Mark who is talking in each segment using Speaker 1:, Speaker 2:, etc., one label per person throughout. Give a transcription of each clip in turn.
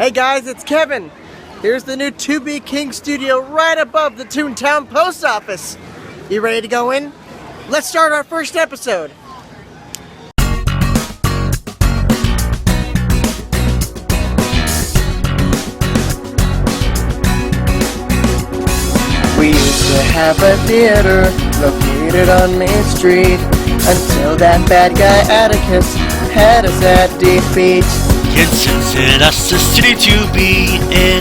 Speaker 1: Hey guys, it's Kevin. Here's the new 2B King studio right above the Toontown Post Office. You ready to go in? Let's start our first episode. We used to have a theater located on Main Street until that bad guy Atticus had us at defeat.
Speaker 2: Kids sent us to City to be in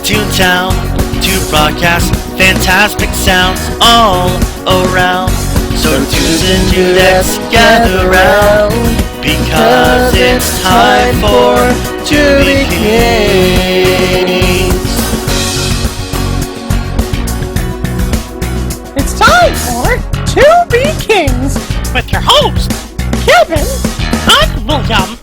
Speaker 2: Toontown to broadcast fantastic sounds all around. So dudes and dudettes gather round because it's time for To Be Kings.
Speaker 3: It's time for To Be Kings with your host, Kevin and William.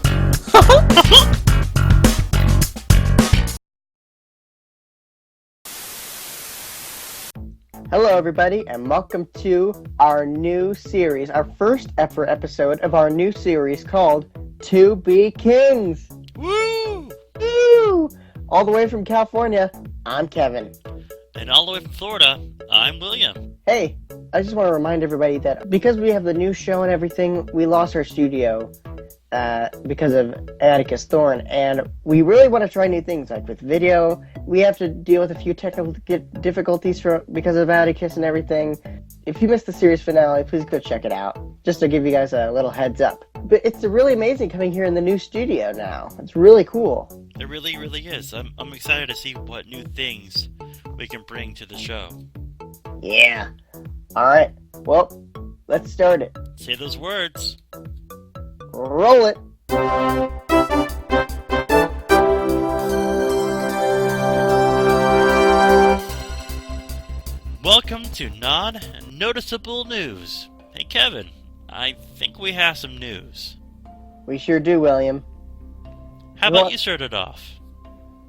Speaker 1: Hello everybody and welcome to our new series, our first ever episode of our new series called To Be Kings.
Speaker 2: Woo!
Speaker 1: Woo! All the way from California, I'm Kevin.
Speaker 2: And all the way from Florida, I'm William.
Speaker 1: Hey, I just want to remind everybody that because we have the new show and everything, we lost our studio because of Atticus Thorne, and we really want to try new things, like with video. We have to deal with a few technical difficulties because of Atticus and everything. If you missed the series finale, please go check it out, just to give you guys a little heads up. But it's really amazing coming here in the new studio now. It's really cool.
Speaker 2: It really, really is. I'm excited to see what new things we can bring to the show.
Speaker 1: Yeah. Alright, well, let's start it.
Speaker 2: Say those words.
Speaker 1: Roll it.
Speaker 2: Welcome to Non-Noticeable News. Hey Kevin, I think we have some news.
Speaker 1: We sure do, William.
Speaker 2: How about you start it off?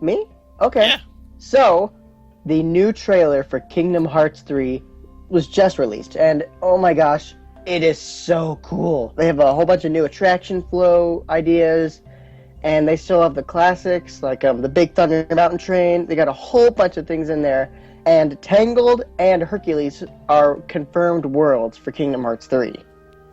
Speaker 1: Me? Okay.
Speaker 2: Yeah.
Speaker 1: So, the new trailer for Kingdom Hearts 3 was just released, and oh my gosh, it is so cool. They have a whole bunch of new attraction flow ideas, and they still have the classics, like the Big Thunder Mountain Train. They got a whole bunch of things in there, and Tangled and Hercules are confirmed worlds for Kingdom Hearts 3.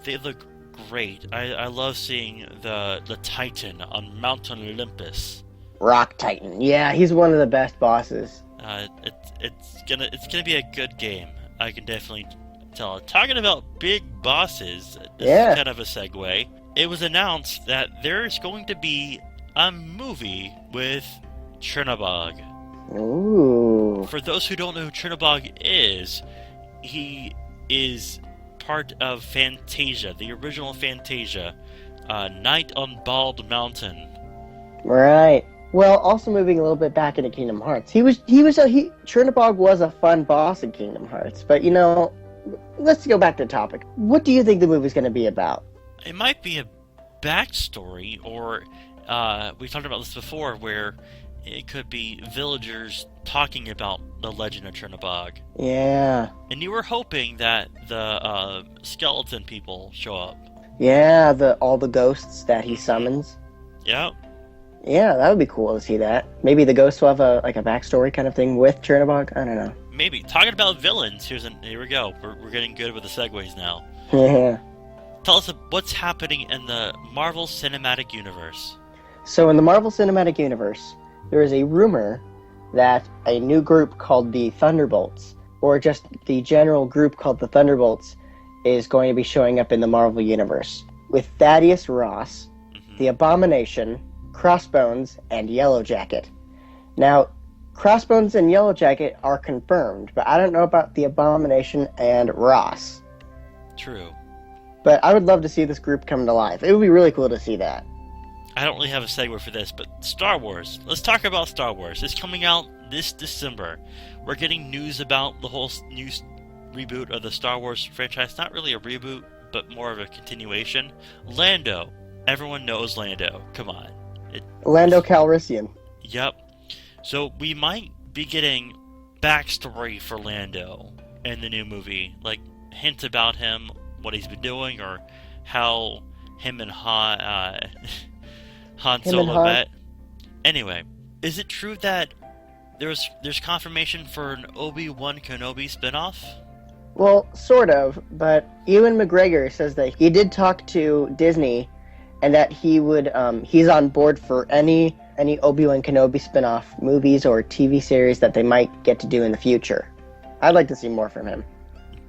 Speaker 2: They look great. I love seeing the Titan on Mount Olympus.
Speaker 1: Rock Titan. Yeah, he's one of the best bosses.
Speaker 2: It's gonna be a good game. I can definitely tell. Talking about big bosses, this is kind of a segue. It was announced that there's going to be a movie with Chernabog.
Speaker 1: Ooh.
Speaker 2: For those who don't know who Chernabog is, he is part of Fantasia, the original Fantasia, Night on Bald Mountain.
Speaker 1: Right. Well, also moving a little bit back into Kingdom Hearts, Chernabog was a fun boss in Kingdom Hearts, but let's go back to the topic. What do you think the movie's going to be about?
Speaker 2: It might be a backstory, or we talked about this before, where it could be villagers talking about the legend of Chernabog.
Speaker 1: Yeah.
Speaker 2: And you were hoping that the skeleton people show up.
Speaker 1: Yeah, all the ghosts that he summons.
Speaker 2: Yep.
Speaker 1: Yeah, that would be cool to see that. Maybe the ghosts will have a backstory kind of thing with Chernabog. I don't know.
Speaker 2: Maybe. Talking about villains, here we go. We're getting good with the segues now.
Speaker 1: Yeah.
Speaker 2: Tell us what's happening in the Marvel Cinematic Universe.
Speaker 1: So in the Marvel Cinematic Universe, there is a rumor that a new group called the Thunderbolts, or just the general group called the Thunderbolts, is going to be showing up in the Marvel Universe with Thaddeus Ross, the Abomination, Crossbones, and Yellowjacket. Now, Crossbones and Yellowjacket are confirmed, but I don't know about the Abomination and Ross.
Speaker 2: True.
Speaker 1: But I would love to see this group come to life. It would be really cool to see that.
Speaker 2: I don't really have a segue for this, but Star Wars. Let's talk about Star Wars. It's coming out this December. We're getting news about the whole new reboot of the Star Wars franchise. Not really a reboot, but more of a continuation. Lando. Everyone knows Lando. Come on.
Speaker 1: Lando Calrissian.
Speaker 2: Yep. So we might be getting backstory for Lando in the new movie. Like, hints about him, what he's been doing, or how him and Han Solo met. Anyway, is it true that there's confirmation for an Obi-Wan Kenobi spinoff?
Speaker 1: Well, sort of, but Ewan McGregor says that he did talk to Disney, and that he's on board for any Obi-Wan Kenobi spinoff movies or TV series that they might get to do in the future. I'd like to see more from him.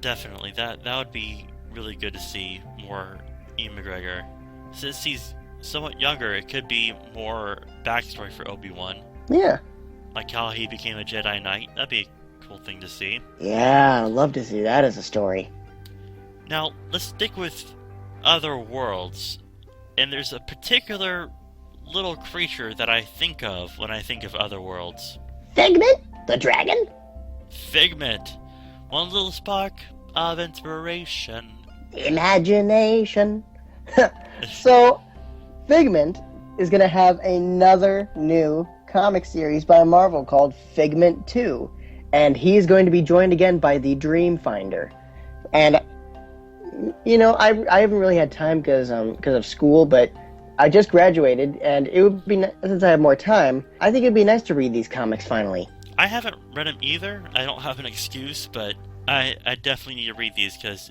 Speaker 2: Definitely, that would be really good to see more Ewan McGregor. Since he's somewhat younger, it could be more backstory for Obi-Wan.
Speaker 1: Yeah.
Speaker 2: Like how he became a Jedi Knight. That'd be a cool thing to see.
Speaker 1: Yeah, I'd love to see that as a story.
Speaker 2: Now, let's stick with other worlds. And there's a particular little creature that I think of when I think of other worlds.
Speaker 1: Figment? The dragon?
Speaker 2: Figment. One little spark of inspiration.
Speaker 1: Imagination. So, Figment is going to have another new comic series by Marvel called Figment 2. And he's going to be joined again by the Dreamfinder. And, you know, I haven't really had time because of school, but I just graduated, and it would be, since I have more time, I think it'd be nice to read these comics finally.
Speaker 2: I haven't read them either. I don't have an excuse, but I definitely need to read these because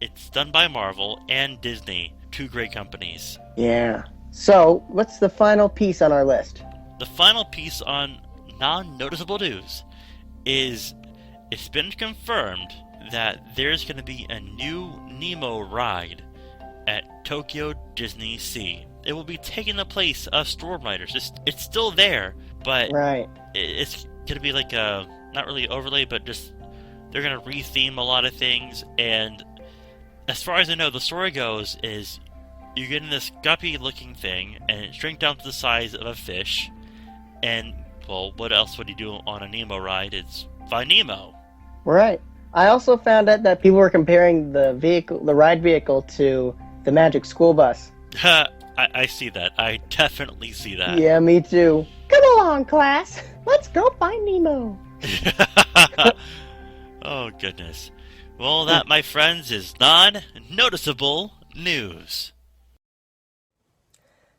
Speaker 2: it's done by Marvel and Disney, two great companies.
Speaker 1: Yeah. So, what's the final piece on our list?
Speaker 2: The final piece on non-noticeable news is it's been confirmed that there's going to be a new Nemo ride at Tokyo Disney Sea. It will be taking the place of Storm Riders. It's still there, but
Speaker 1: right.
Speaker 2: It's going to be like a, not really overlay, but just they're going to retheme a lot of things. And as far as I know, the story goes is you get in this guppy-looking thing, and it shrinks down to the size of a fish. And, well, what else would you do on a Nemo ride? It's find Nemo.
Speaker 1: Right. I also found out that people were comparing the ride vehicle to the Magic School Bus.
Speaker 2: I see that. I definitely see that.
Speaker 1: Yeah, me too. Come along, class. Let's go find Nemo.
Speaker 2: Oh, goodness. Well, that, my friends, is non-noticeable news.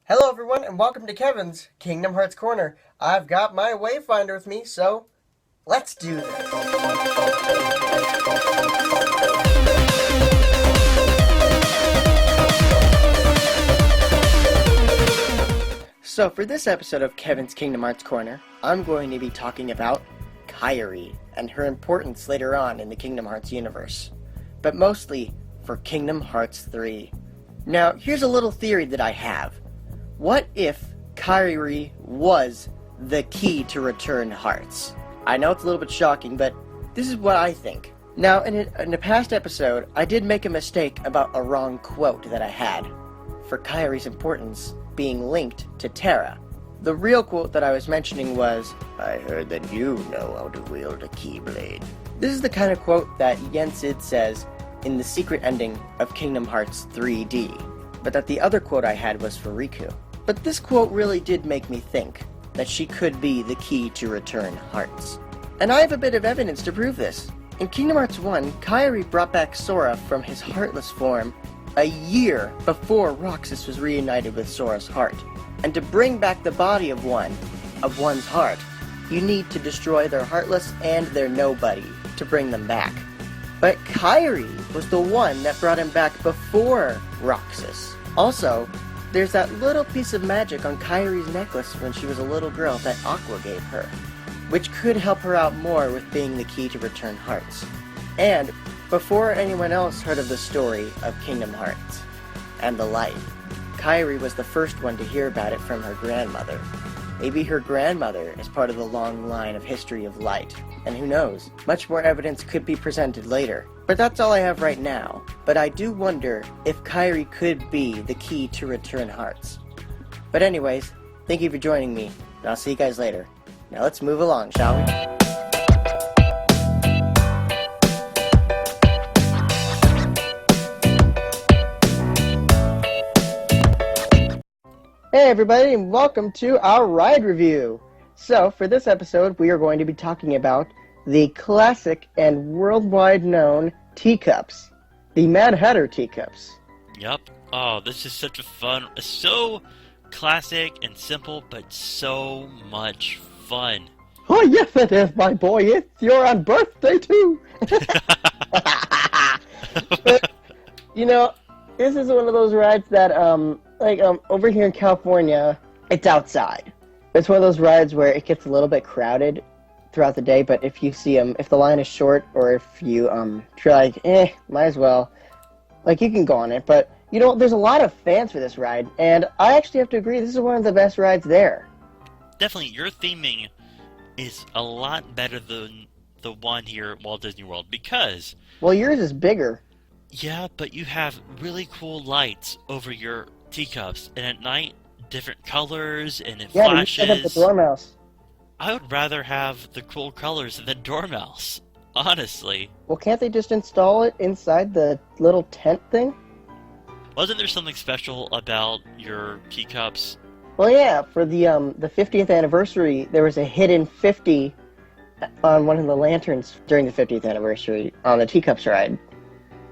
Speaker 1: Hello, everyone, and welcome to Kevin's Kingdom Hearts Corner. I've got my Wayfinder with me, so let's do this. So for this episode of Kevin's Kingdom Hearts Corner, I'm going to be talking about Kari and her importance later on in the Kingdom Hearts universe, but mostly for Kingdom Hearts 3. Now, here's a little theory that I have. What if Kari was the key to return hearts? I know it's a little bit shocking, but this is what I think. Now, in a past episode, I did make a mistake about a wrong quote that I had for Kari's importance being linked to Terra. The real quote that I was mentioning was, "I heard that you know how to wield a Keyblade." This is the kind of quote that Yensid says in the secret ending of Kingdom Hearts 3D, but that the other quote I had was for Riku. But this quote really did make me think that she could be the key to return hearts. And I have a bit of evidence to prove this. In Kingdom Hearts 1, Kari brought back Sora from his heartless form a year before Roxas was reunited with Sora's heart. And to bring back the body of one's heart, you need to destroy their heartless and their nobody to bring them back. But Kari was the one that brought him back before Roxas. Also, there's that little piece of magic on Kari's necklace when she was a little girl that Aqua gave her, which could help her out more with being the key to return hearts. And before anyone else heard of the story of Kingdom Hearts and the light, Kari was the first one to hear about it from her grandmother. Maybe her grandmother is part of the long line of history of light, and who knows, much more evidence could be presented later. But that's all I have right now. But I do wonder if Kari could be the key to return hearts. But anyways, thank you for joining me, and I'll see you guys later. Now let's move along, shall we? Hey everybody, and welcome to our ride review. So, for this episode, we are going to be talking about the classic and worldwide known Teacups. The Mad Hatter Teacups.
Speaker 2: Yep. Oh, this is such a fun, so classic and simple, but so much fun.
Speaker 1: Oh, yes, it is, my boy. It's your birthday, too. But, you know, this is one of those rides that, over here in California, it's outside. It's one of those rides where it gets a little bit crowded throughout the day, but if you see if the line is short, or if you're like, might as well, like, you can go on it. But, you know, there's a lot of fans for this ride, and I actually have to agree, this is one of the best rides there.
Speaker 2: Definitely, your theming is a lot better than the one here at Walt Disney World, because...
Speaker 1: Well, yours is bigger.
Speaker 2: Yeah, but you have really cool lights over your teacups, and at night, different colors, and it flashes.
Speaker 1: Yeah, but you have the Dormouse.
Speaker 2: I would rather have the cool colors than the Dormouse, honestly.
Speaker 1: Well, can't they just install it inside the little tent thing?
Speaker 2: Wasn't there something special about your teacups?
Speaker 1: Well, yeah, for the 50th anniversary, there was a hidden 50 on one of the lanterns during the 50th anniversary on the Teacups ride.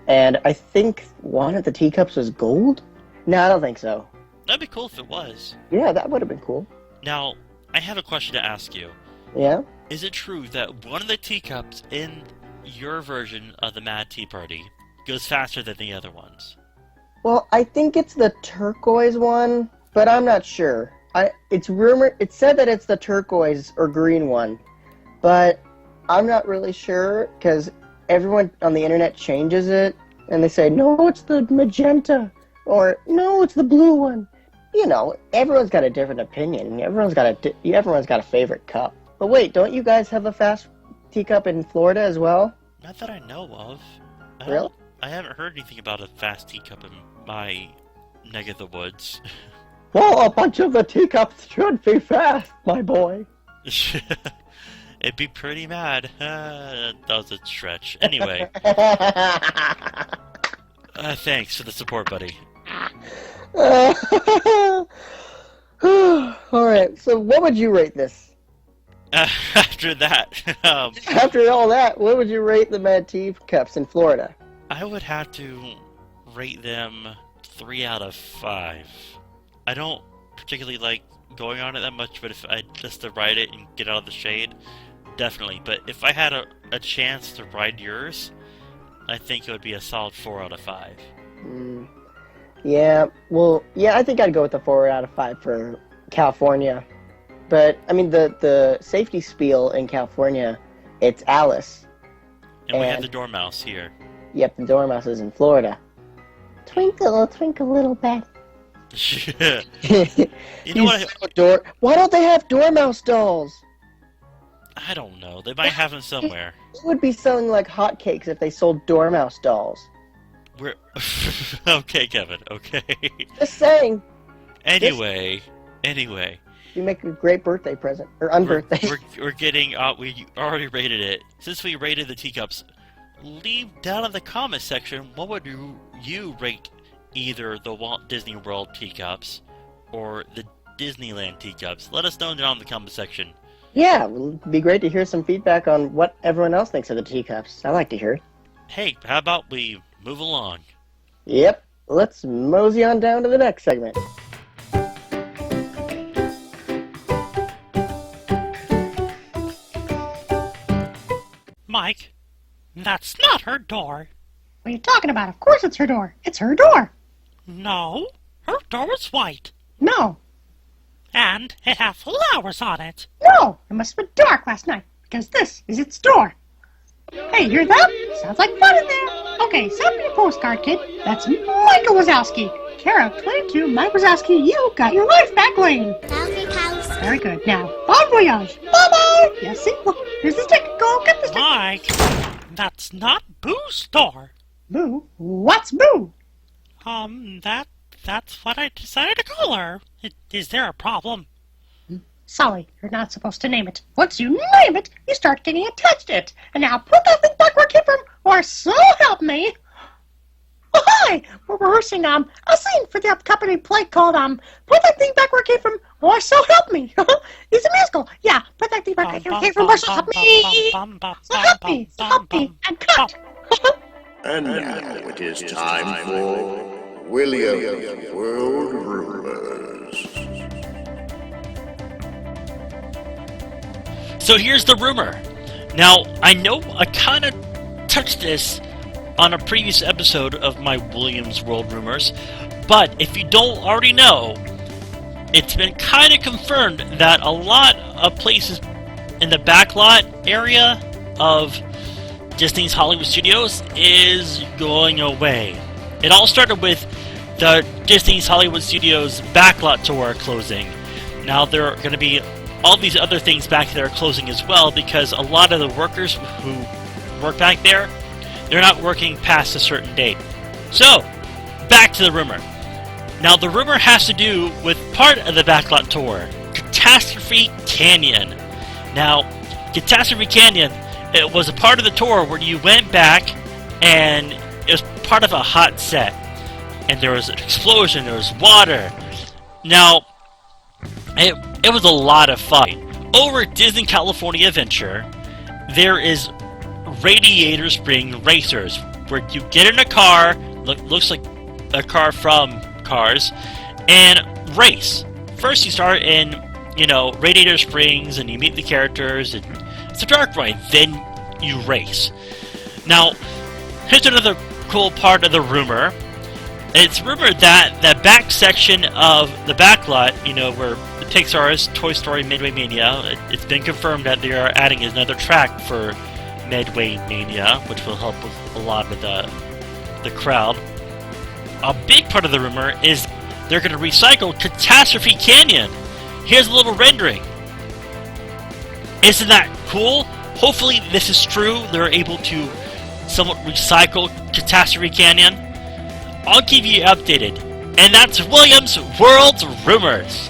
Speaker 1: And I think one of the teacups was gold? No, I don't think so.
Speaker 2: That'd be cool if it was.
Speaker 1: Yeah, that would have been cool.
Speaker 2: Now, I have a question to ask you.
Speaker 1: Yeah?
Speaker 2: Is it true that one of the teacups in your version of the Mad Tea Party goes faster than the other ones?
Speaker 1: Well, I think it's the turquoise one, but I'm not sure. It's said that it's the turquoise or green one, but I'm not really sure, because everyone on the internet changes it, and they say, no, it's the magenta, or no, it's the blue one. You know, everyone's got a different opinion. Everyone's got a favorite cup. But wait, don't you guys have a fast teacup in Florida as well?
Speaker 2: Not that I know of.
Speaker 1: Really?
Speaker 2: I haven't heard anything about a fast teacup in my neck of the woods.
Speaker 1: Well, a bunch of the teacups should be fast, my boy.
Speaker 2: It'd be pretty mad. That was a stretch. Anyway. Thanks for the support, buddy.
Speaker 1: Alright, so what would you rate this?
Speaker 2: After that,
Speaker 1: After all that, what would you rate the Mad Tea Cups in Florida?
Speaker 2: I would have to rate them 3 out of 5. I don't particularly like going on it that much, but if I just to ride it and get out of the shade, definitely. But if I had a chance to ride yours, I think it would be a solid 4 out of 5.
Speaker 1: Yeah, well, yeah, I think I'd go with the 4 out of 5 for California. But, I mean, the safety spiel in California, it's Alice.
Speaker 2: And we have the Dormouse here.
Speaker 1: Yep, the Dormouse is in Florida. Twinkle, twinkle, little bat.
Speaker 2: You know what?
Speaker 1: Why don't they have Dormouse dolls?
Speaker 2: I don't know. They might have them somewhere.
Speaker 1: They would be selling like hotcakes if they sold Dormouse dolls.
Speaker 2: We're okay, Kevin. Okay.
Speaker 1: Just saying.
Speaker 2: Anyway.
Speaker 1: You make a great birthday present or unbirthday.
Speaker 2: We're getting. We already rated it. Since we rated the teacups, leave down in the comment section what would you rate either the Walt Disney World teacups or the Disneyland teacups. Let us know down in the comment section.
Speaker 1: Yeah, it'd be great to hear some feedback on what everyone else thinks of the teacups. I like to hear it.
Speaker 2: Hey, how about we move along?
Speaker 1: Yep, let's mosey on down to the next segment.
Speaker 3: Mike, that's not her door.
Speaker 4: What are you talking about? Of course it's her door. It's her door.
Speaker 3: No, her door is white.
Speaker 4: No.
Speaker 3: And it has flowers on it.
Speaker 4: No, it must have been dark last night, because this is its door. Hey, hear that? Sounds like fun in there. Okay, send me a postcard, kid. That's Michael Wazowski. Care of 22 Mike Wazowski, you got your life back, Lane. Very good. Now, bon voyage. Bye-bye. Yes, see? Look, here's the stick. Go get the stick.
Speaker 3: Mike, that's not Boo's door.
Speaker 4: Boo? What's Boo?
Speaker 3: That's what I decided to call her. Is there a problem?
Speaker 4: Sorry, you're not supposed to name it. Once you name it, you start getting attached to it. And now put that thing back where it came from, or so help me. Oh, hi! We're rehearsing, a scene for the upcoming play called, Put That Thing Back Where It Came From, or So Help Me. It's a musical. Yeah, put that thing back where it came from, or So Help Me. So help me, and cut.
Speaker 5: And now it is time for William's World Rumors.
Speaker 2: So here's the rumor. Now, I know I kind of touched this on a previous episode of my Williams World Rumors, but if you don't already know, it's been kind of confirmed that a lot of places in the backlot area of Disney's Hollywood Studios is going away. It all started with the Disney's Hollywood Studios backlot tour closing. Now there are going to be all these other things back there closing as well, because a lot of the workers who work back there, they're not working past a certain date. So, back to the rumor. Now the rumor has to do with part of the backlot tour, Catastrophe Canyon. Now, Catastrophe Canyon, it was a part of the tour where you went back and it was part of a hot set. And there was an explosion, there was water. Now, it was a lot of fun. Over at Disney California Adventure, there is Radiator Spring Racers, where you get in a car, looks like a car from Cars, and race. First you start in, Radiator Springs, and you meet the characters, and it's a dark ride, then you race. Now, here's another cool part of the rumor. It's rumored that the back section of the backlot, where the Pixar's Toy Story Midway Mania, it's been confirmed that they are adding another track for Midway Mania, which will help with a lot of the crowd. A big part of the rumor is they're going to recycle Catastrophe Canyon. Here's a little rendering. Isn't that cool? Hopefully this is true. They're able to somewhat recycle Catastrophe Canyon. I'll keep you updated. And that's Williams World Rumors.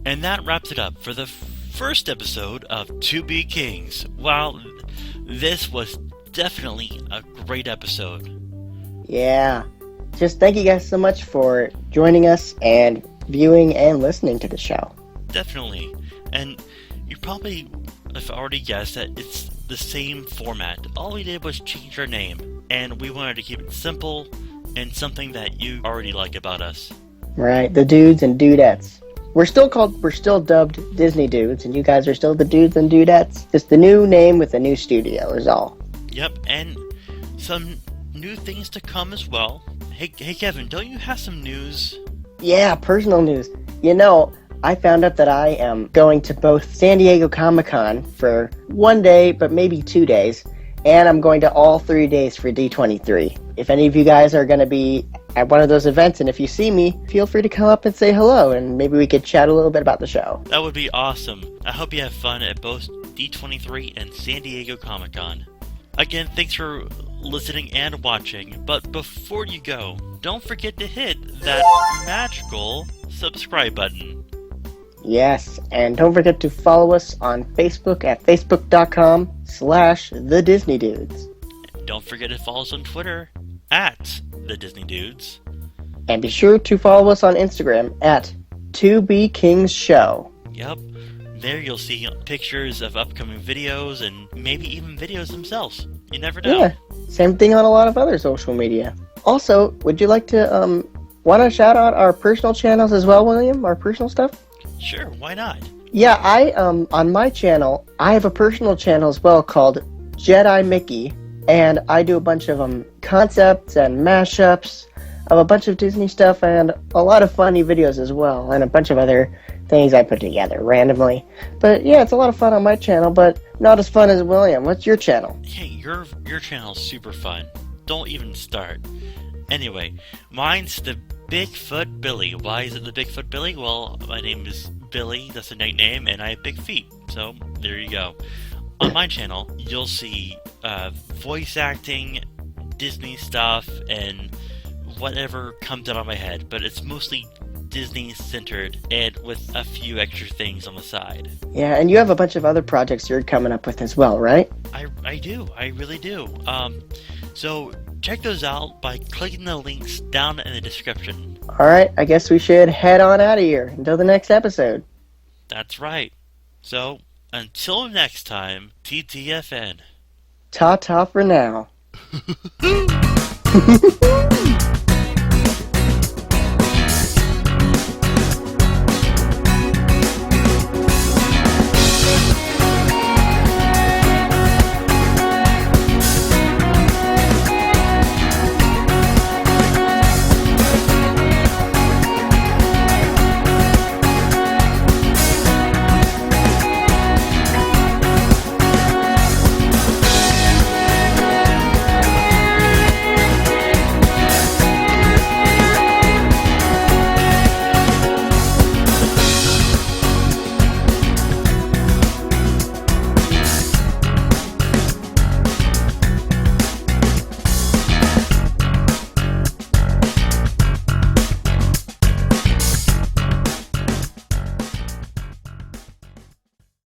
Speaker 2: And that wraps it up for the first episode of To Be Kings. Wow, this was definitely a great episode.
Speaker 1: Yeah. Just thank you guys so much for joining us and viewing and listening to the show.
Speaker 2: Definitely. And you probably have already guessed that it's the same format. All we did was change our name, and we wanted to keep it simple and something that you already like about us.
Speaker 1: Right, the dudes and dudettes. We're still dubbed Disney Dudes, and you guys are still the dudes and dudettes. Just the new name with a new studio is all.
Speaker 2: Yep, and some new things to come as well. Hey Kevin, don't you have some news?
Speaker 1: Yeah, personal news. I found out that I am going to both San Diego Comic-Con for 1 day, but maybe 2 days, and I'm going to all 3 days for D23. If any of you guys are going to be at one of those events, and if you see me, feel free to come up and say hello, and maybe we could chat a little bit about the show.
Speaker 2: That would be awesome. I hope you have fun at both D23 and San Diego Comic-Con. Again, thanks for listening and watching, but before you go, don't forget to hit that magical subscribe button.
Speaker 1: Yes, and don't forget to follow us on Facebook at facebook.com/The Disney Dudes.
Speaker 2: Don't forget to follow us on Twitter at The Disney Dudes.
Speaker 1: And be sure to follow us on Instagram at To Be Kings Show.
Speaker 2: Yep, there you'll see pictures of upcoming videos and maybe even videos themselves. You never know.
Speaker 1: Yeah, same thing on a lot of other social media. Also, would you like to want to shout out our personal channels as well, William? Our personal stuff?
Speaker 2: Sure, why not?
Speaker 1: Yeah, I on my channel, I have a personal channel as well called Jedi Mickey, and I do a bunch of concepts and mashups of a bunch of Disney stuff and a lot of funny videos as well, and a bunch of other things I put together randomly. But yeah, it's a lot of fun on my channel, but not as fun as William. What's your channel?
Speaker 2: Hey, your channel's super fun. Don't even start. Anyway, mine's the Bigfoot Billy. Why is it the Bigfoot Billy? Well, my name is Billy, that's a nickname, and I have big feet. So, there you go. On my channel, you'll see voice acting, Disney stuff, and whatever comes out of my head. But it's mostly Disney-centered and with a few extra things on the side.
Speaker 1: Yeah, and you have a bunch of other projects you're coming up with as well, right?
Speaker 2: I do. I really do. So check those out by clicking the links down in the description.
Speaker 1: Alright, I guess we should head on out of here until the next episode.
Speaker 2: That's right. So, until next time, TTFN.
Speaker 1: Ta-ta for now.